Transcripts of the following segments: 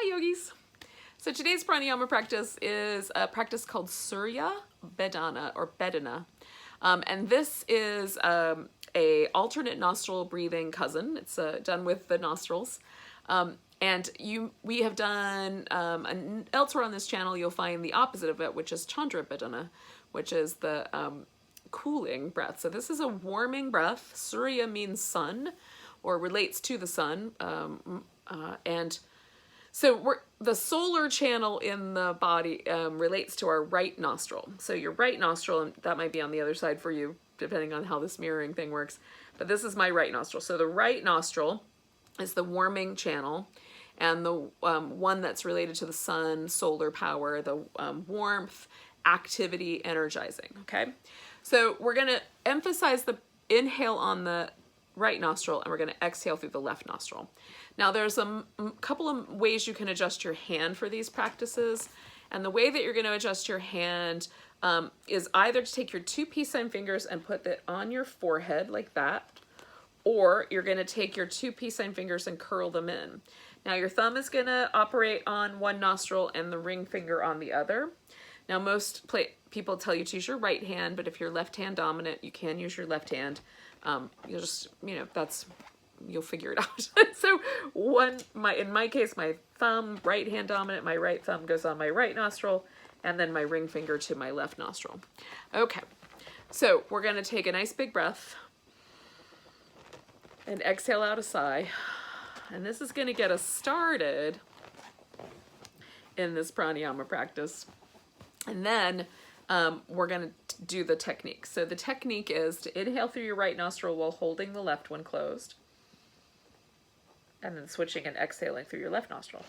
Hi yogis! So today's pranayama practice is a practice called Surya, Bhedana, or Bhedana. And this is a alternate nostril breathing cousin. It's done with the nostrils. We have done, elsewhere on this channel you'll find the opposite of it, which is Chandra Bhedana, which is the cooling breath. So this is a warming breath. Surya means sun, or relates to the sun. So the solar channel in the body relates to our right nostril. So your right nostril, and that might be on the other side for you, depending on how this mirroring thing works. But this is my right nostril. So the right nostril is the warming channel, and the one that's related to the sun, solar power, the warmth, activity, energizing, okay? So we're gonna emphasize the inhale on the right nostril, and we're gonna exhale through the left nostril. Now there's a couple of ways you can adjust your hand for these practices, and the way that you're gonna adjust your hand is either to take your two peace sign fingers and put it on your forehead like that, or you're gonna take your two peace sign fingers and curl them in. Now your thumb is gonna operate on one nostril and the ring finger on the other. Now most people tell you to use your right hand, but if you're left hand dominant, you can use your left hand. You'll just, you'll figure it out. So in my case, my thumb, right hand dominant, my right thumb goes on my right nostril, and then my ring finger to my left nostril. Okay, so we're gonna take a nice big breath and exhale out a sigh. And this is gonna get us started in this pranayama practice. And then we're gonna do the technique. So the technique is to inhale through your right nostril while holding the left one closed, and then switching and exhaling through your left nostril.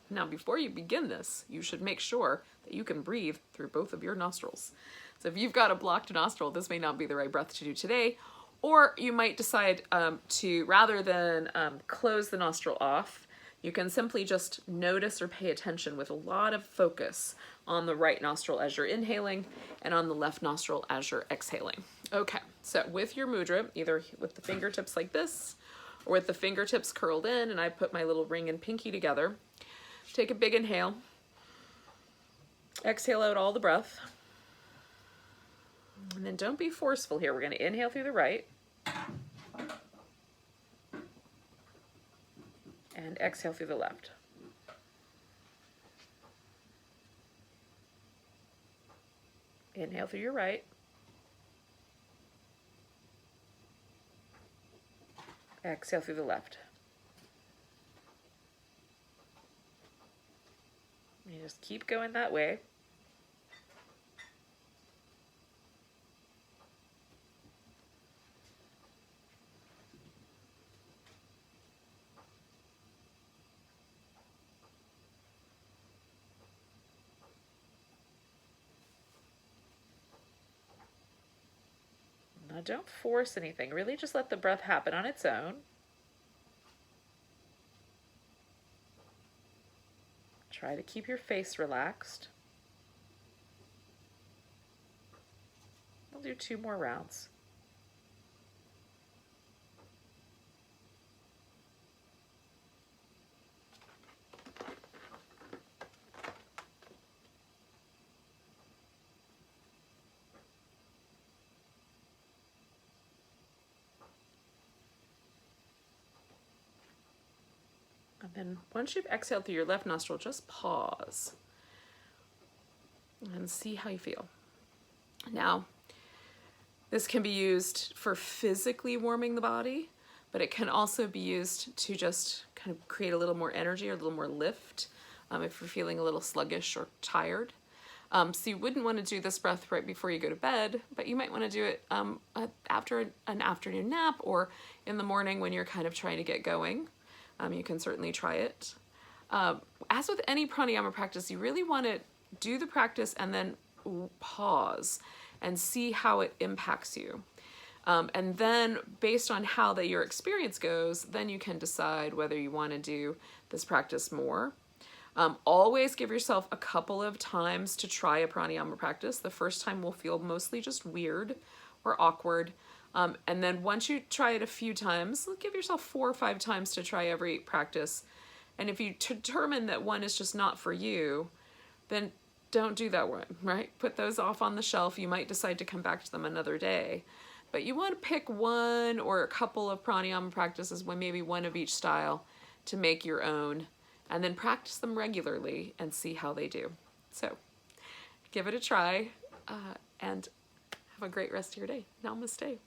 Now, before you begin this, you should make sure that you can breathe through both of your nostrils. So if you've got a blocked nostril, this may not be the right breath to do today, or you might decide to, rather than close the nostril off, you can simply just notice or pay attention with a lot of focus on the right nostril as you're inhaling and on the left nostril as you're exhaling. Okay, so with your mudra, either with the fingertips like this, or with the fingertips curled in, and I put my little ring and pinky together, take a big inhale, exhale out all the breath, and then don't be forceful here. We're gonna inhale through the right, and exhale through the left. Inhale through your right, exhale through the left. You just keep going that way. Now don't force anything, really just let the breath happen on its own. Try to keep your face relaxed. We'll do 2 more rounds. And then once you've exhaled through your left nostril, just pause and see how you feel. Now, this can be used for physically warming the body, but it can also be used to just kind of create a little more energy or a little more lift if you're feeling a little sluggish or tired. So you wouldn't want to do this breath right before you go to bed, but you might want to do it after an afternoon nap or in the morning when you're kind of trying to get going. You can certainly try it. As with any pranayama practice, you really want to do the practice and then pause and see how it impacts you. And then based on how your experience goes, then you can decide whether you want to do this practice more. Always give yourself a couple of times to try a pranayama practice. The first time will feel mostly just weird or awkward. And then once you try it a few times, give yourself 4 or 5 times to try every practice. And if you determine that one is just not for you, then don't do that one, right? Put those off on the shelf. You might decide to come back to them another day. But you want to pick one or a couple of pranayama practices, maybe one of each style, to make your own, and then practice them regularly and see how they do. So give it a try, and have a great rest of your day. Namaste.